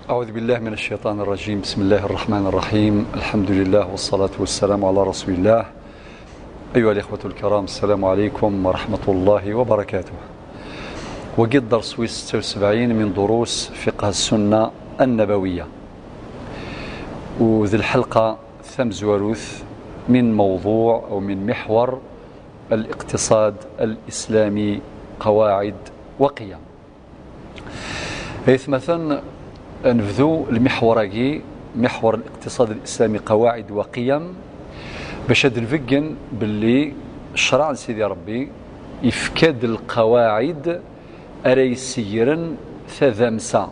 أعوذ بالله من الشيطان الرجيم. بسم الله الرحمن الرحيم. الحمد لله والصلاة والسلام على رسول الله. أيها الإخوة الكرام، السلام عليكم ورحمة الله وبركاته. وقد درس 76 من دروس فقه السنة النبوية، وذي الحلقة ثم زواروث من موضوع أو من محور الاقتصاد الإسلامي، قواعد وقيم. إذ مثلا نبذو المحوري، محور الاقتصاد الإسلامي قواعد وقيم، باش هاد نفقن باللي الشرع سيدي ربي يفكد القواعد أري سيرا ثذمسا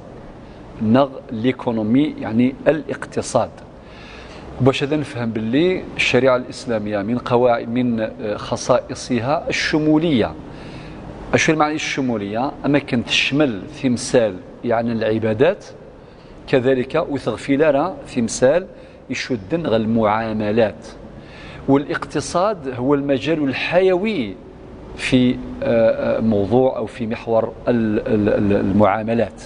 نغ ليكونومي، يعني الاقتصاد. باش هذا نفهم باللي الشريعة الإسلامية من قواعد من خصائصها الشمولية. اش المعنى الشمولية؟ أما كانت تشمل تمثال يعني العبادات، كذلك وتغفيلنا تمثال يشدن غير المعاملات. والاقتصاد هو المجال الحيوي في موضوع أو في محور المعاملات.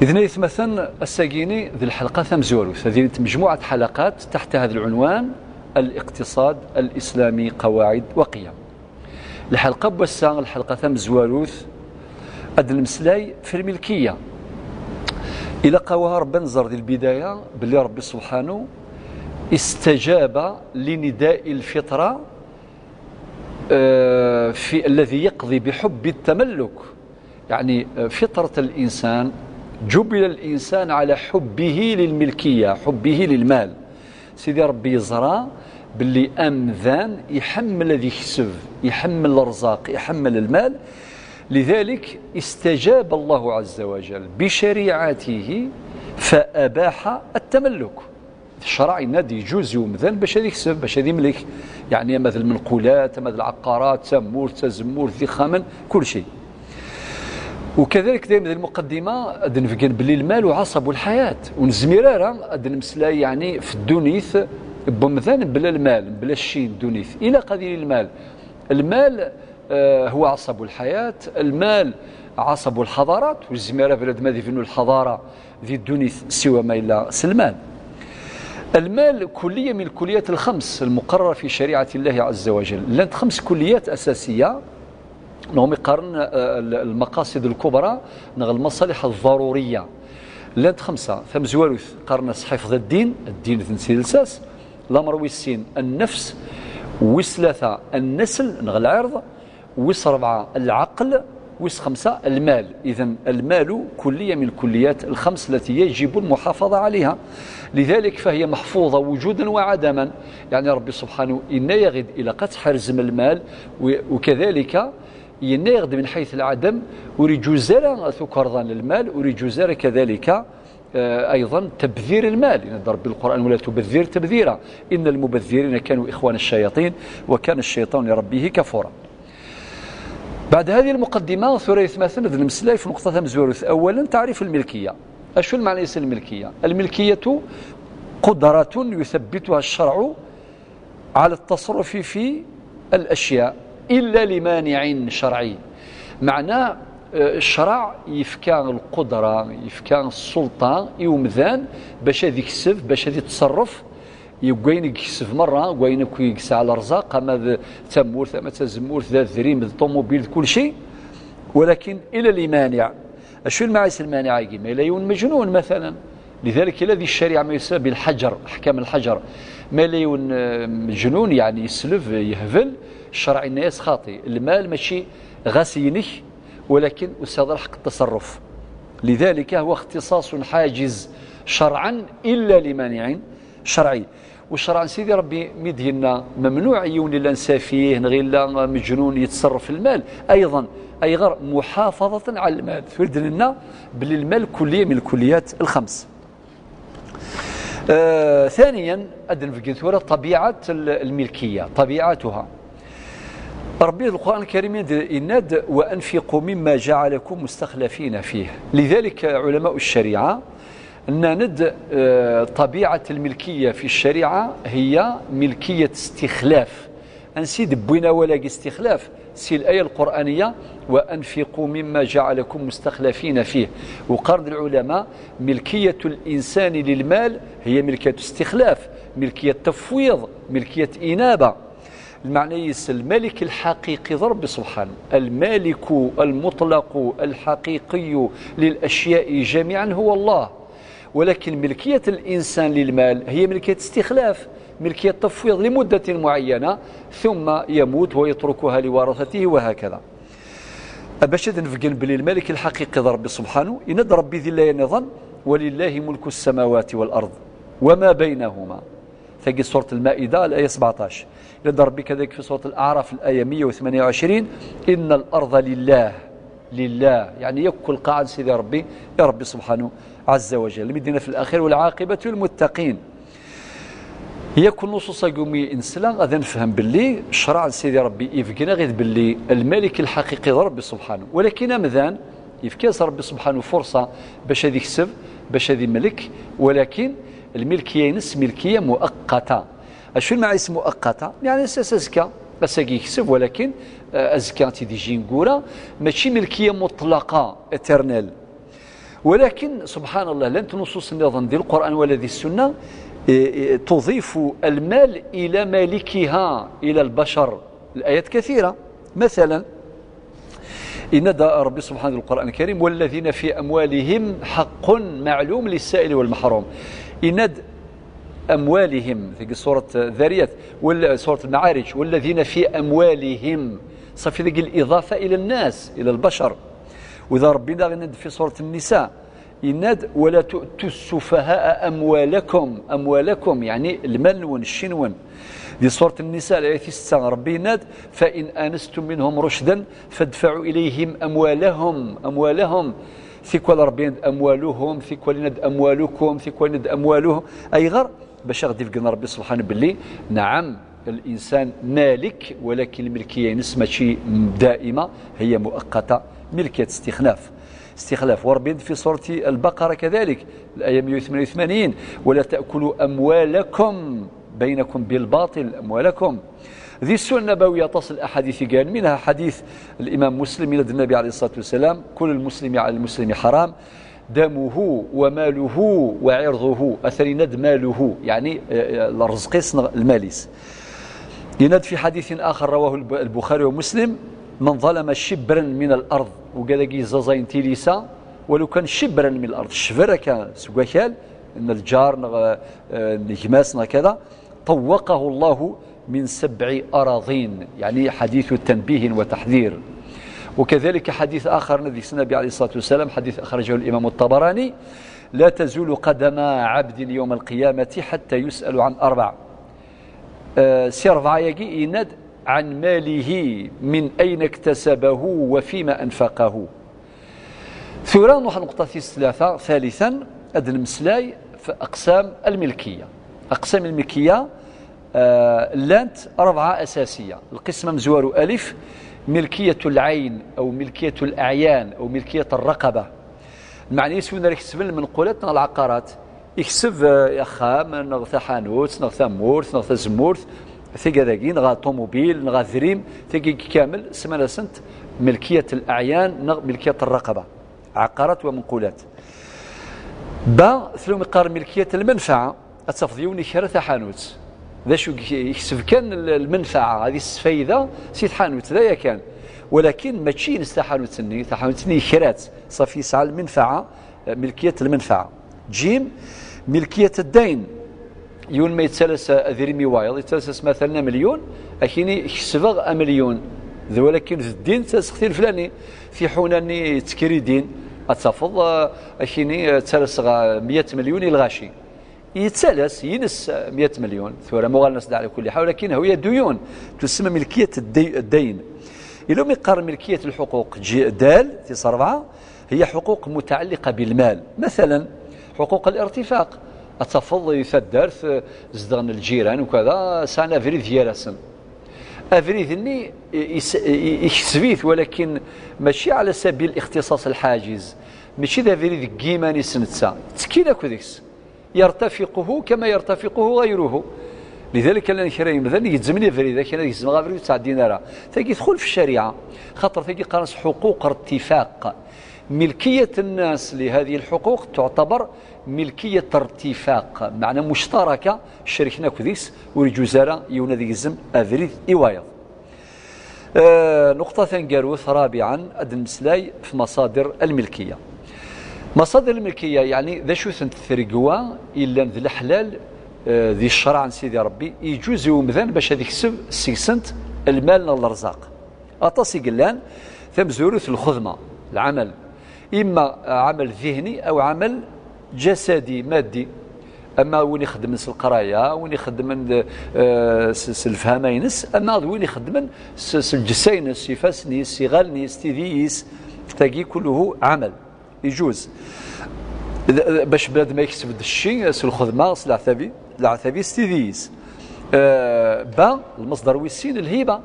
إذن مثلا الساقيني ذي الحلقة ثم زوروث، هذه مجموعة حلقات تحت هذا العنوان: الاقتصاد الإسلامي قواعد وقيم. الحلقة بوسع الحلقة ثم زواروث أد المسلاي في الملكية. إلى قواها ربنا نزر ذي البداية باللي ربي سبحانه استجاب لنداء الفطرة في الذي يقضي بحب التملك. يعني فطرة الإنسان، جبل الإنسان على حبه للملكية، حبه للمال. سيدي ربي يزرى باللي أمذان يحمل الذي يكسب، يحمل الرزاق، يحمل المال. لذلك استجاب الله عز وجل بشريعته فأباح التملك. الشرع ينادي يجوز يومذن باش يكسب، باش يملك، يعني مثل المنقولات، مثل العقارات، تمور تزمور ذي خامن كل شيء. وكذلك دائما المقدمة أدن نفقن باللي المال عصب الحياة، ونزميرارا أدن مسلاي يعني في الدنيث بمذان بلا المال، بلا الشين الدنيث إلى قليل المال. المال هو عصب الحياة، المال عصب الحضارات، والزميرة بلاد ما ذي الحضارة ذي الدنيث سوى ما إلا سلمان. المال كلية من الكليات الخمس المقررة في شريعة الله عز وجل. لأن 5 كليات أساسية نهم يقارن المقاصد الكبرى نغ المصالح الضرورية. لأن 5 ثم زوالوث قارن حفظ الدين ذنسي لساس، الأمر والسين النفس، وثلاثة النسل نغ العرض، وس4 العقل، وس5 المال. إذن المال كلية من الكليات الخمس التي يجب المحافظة عليها. لذلك فهي محفوظة وجودا وعدما. يعني ربي سبحانه إن يغد إلى قد حرزم المال، وكذلك إن يغد من حيث العدم ورجوزارة ثكرضان المال، ورجوزارة كذلك أيضا تبذير المال. إن ربي القرآن: ولا تبذير تبذيرا إن المبذرين كانوا إخوان الشياطين وكان الشيطان لربه كفورا. بعد هذه المقدمة ثريث مثلا المسلاي في نقطة مزورث. أولا تعريف الملكية. أشو المعنى الملكية؟ الملكية قدرة يثبتها الشرع على التصرف في الأشياء إلا لمانع شرعي. معناه الشرع يفكان القدرة، يفكان السلطة يومذان باش يكسب، باش يتصرف، يبقين يكسب مرة، وين يكسب على الرزاق، أما تمورث أما تزمورث ذا ذريم الطوموبيل كل شيء، ولكن إلى لمانع. أشو المعايس المانعة؟ ما لا يون مجنون مثلا. لذلك الذي الشريعة ما يسمى بالحجر، أحكام الحجر. ما لا يون مجنون يعني يسلف يهفل، الشرع الناس خاطئ. المال ماشي غسينه، ولكن أستاذ حق التصرف. لذلك هو اختصاص حاجز شرعا إلا لمانع شرعي. والشرع سيدي ربي مدينا ممنوع يون لا نسافيه غير لا مجنون يتصرف في المال. أيضا أي غير محافظة على المال. فرد لنا بالمال كلية من الكليات الخمس. ثانيا أدن في ثورة طبيعة الملكية، طبيعتها. ربي القرآن الكريم يناد: وأنفقوا مما جعلكم مستخلفين فيه. لذلك علماء الشريعة ند طبيعة الملكية في الشريعة هي ملكية استخلاف. أنسيد بوينا ولا استخلاف. سي الآية القرآنية: وأنفقوا مما جعلكم مستخلفين فيه. وقال العلماء ملكية الإنسان للمال هي ملكية استخلاف، ملكية تفويض، ملكية إنابة. المعنى الملك الحقيقي رب سبحانه، المالك المطلق الحقيقي للأشياء جميعا هو الله. ولكن ملكية الإنسان للمال هي ملكية استخلاف، ملكية تفويض لمدة معينة ثم يموت ويتركها لورثته وهكذا. باش نفقن بلي الملك الحقيقي رب سبحانه إن ربي ذي الله نظن ولله ملك السماوات والأرض وما بينهما. تجي سورة المائدة الآية 17. لدى ربي كذلك في سورة الأعراف الآية 128 إن الأرض لله، لله يعني يكل قاعد سيدي ربي يا ربي سبحانه عز وجل. مدينة في الأخير والعاقبة للمتقين. هي كل نصوص يومي إنسان غادي نفهم باللي شرع سيدي ربي يفكنا غير باللي الملك الحقيقي ربي سبحانه، ولكن مذان يفكاس ربي سبحانه فرصة باش هذا يكسب باش هذا ملك، ولكن الملكية نس ملكية مؤقتة. شو المعنى مؤقتة؟ يعني أزكى أساكي يكسب، ولكن أزكى تيجي نقولها ماشي ملكية مطلقة إترنال. ولكن سبحان الله لن نصوص النظام ديال القرآن ولا ديال السنة تضيف المال إلى مالكها إلى البشر. الآيات كثيرة. مثلا إن ربي سبحانه القرآن الكريم والذين في أموالهم حق معلوم للسائل والمحروم. إن أموالهم في سورة ذاريات ولا سورة المعارج والذين في أموالهم صافي ذيك الإضافة إلى الناس إلى البشر. وإذا ربنا غند في سورة النساء يناد ولا تؤتوا السفهاء أموالكم يعني المال والشنون. دي سورة النساء الآية 6 ربي يناد فإن آنستم منهم رشدا فادفعوا إليهم أموالهم ثقل ربي أموالهم ثقل ند أموالكم ثقل ند أموالهم أي غير باش غادي يفقنا ربي سبحانه باللي نعم الإنسان مالك، ولكن الملكية ماشي دائمة، هي مؤقتة، ملكية استخلاف. وربي في سورة البقرة كذلك الآية 188 ولا تأكلوا أموالكم بينكم بالباطل أموالكم. ذي السنة النبوية تصل أحاديث قال منها حديث الإمام مسلم من النبي عليه الصلاة والسلام كل المسلم على المسلم حرام دمه وماله وعرضه. أثر يند ماله يعني الرزق الماليس. يند في حديث آخر رواه البخاري ومسلم من ظلم شبرا من الأرض وقال لك زازين تيليسا ولو كان شبرا من الأرض شبرا كان سواكال إن الجار نجماس كذا طوقه الله من 7 أراضين، يعني حديث تنبيه وتحذير. وكذلك حديث آخر النبي عليه الصلاة والسلام حديث أخرجه الإمام الطبراني لا تزول قدم عبد يوم القيامة حتى يسأل عن 4. سير 4 يجي يند عن ماله من أين اكتسبه وفيما أنفقه. ثوران نروح نقطة 3 ثالثا أدن مسلاي في أقسام الملكية. أقسام الملكية لانت 4 أساسية. القسم مزوار ألف ملكية العين أو ملكية الأعيان أو ملكية الرقبة. المعني يسوينا يكسب المنقولات العقارات يكسب يخام نغثى حانوت نغثى مورث نغثى زمورث ثقة ذاكي نغا طوموبيل نغا ذريم ثقة كامل سمانا سنت ملكية الأعيان ملكية الرقبة عقارات ومنقولات. ثلو مقار ملكية المنفعة التفضيوني كارثة حانوت ذا شو يكسب كان المنفعة هذه السفيدة سيت حانوت ذا كان، ولكن ما تشين تحانوتني كرات صافي يسعى المنفعة ملكية المنفعة. جيم ملكية الدين يون ما يتسلس ذريمي وايض يتسلس مثلا مليون أكيني يكسبغ مليون ذو، ولكن في الدين تسختي الفلاني في حوناني تكري دين أتفض أكيني تسلس 100 مليون الغاشي يتسلس ينس 100 مليون ثورة مغالنس على كل حال، ولكن هي ديون تسمى ملكية الدين. إلى مقار ملكية الحقوق دال في 4 هي حقوق متعلقة بالمال. مثلا حقوق الارتفاق أتفض يثدرث زدغن الجيران وكذا سانا فريد يارسن أفريد إني يكسبيث، ولكن ماشي على سبيل الاختصاص الحاجز، ماشي ذا فريد قيماني سنتسا تكينا كذيكس يرتفقه كما يرتفقه غيره. لذلك كان كريم مثلا يتزمني فريده كان يزم غافري تاع الدينار تاكي يدخل في الشريعه خاطر تاكي قانص حقوق ارتفاق ملكيه الناس لهذه الحقوق تعتبر ملكيه ارتفاق معنى مشتركه شركنا كذيس ورجوزاره يونا ذي يزم افريد ايوايض. نقطه ثانيه رابعا المسلاي في مصادر الملكيه. مصادر الملكيه يعني ذا شو ثنتثرقوا الا ذي الحلال ذي الشرع عن سيدي ربي يجوز يومذان باش هذيك سيكسنت المال الارزاق اطاسي قلان ثم زوروث الخدمه العمل اما عمل ذهني او عمل جسدي مادي. اما وين يخدم القرايه وين يخدم الفهمينس اما وين يخدم الجسينس يفاسنيس يغالنيس تيديس تاقي كله عمل يجوز باش بلاد ما يكسب الشيء الخدمه العثبي ستيديس. با المصدر ويسين الهبه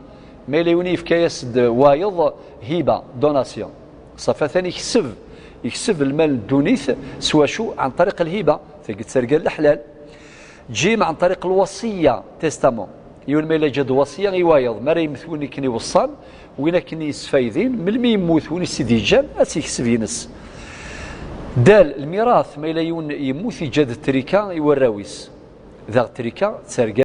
ما يلوني في كياس وايض هبه دوناسيون صفا ثاني يكسب المال الدونيث سوا شو عن طريق الهبه تقد تسرق الحلال جيم عن طريق الوصيه تيستامون يقول ما الا جد وصيه يوايض ما راه يمثلوني كني وصان وين كني يسفايدين من المي يموت وين سيدي جان اسيكسب ينس. دال الميراث ما الا يموت يجد التركه يوراويس ذا التركه تسرق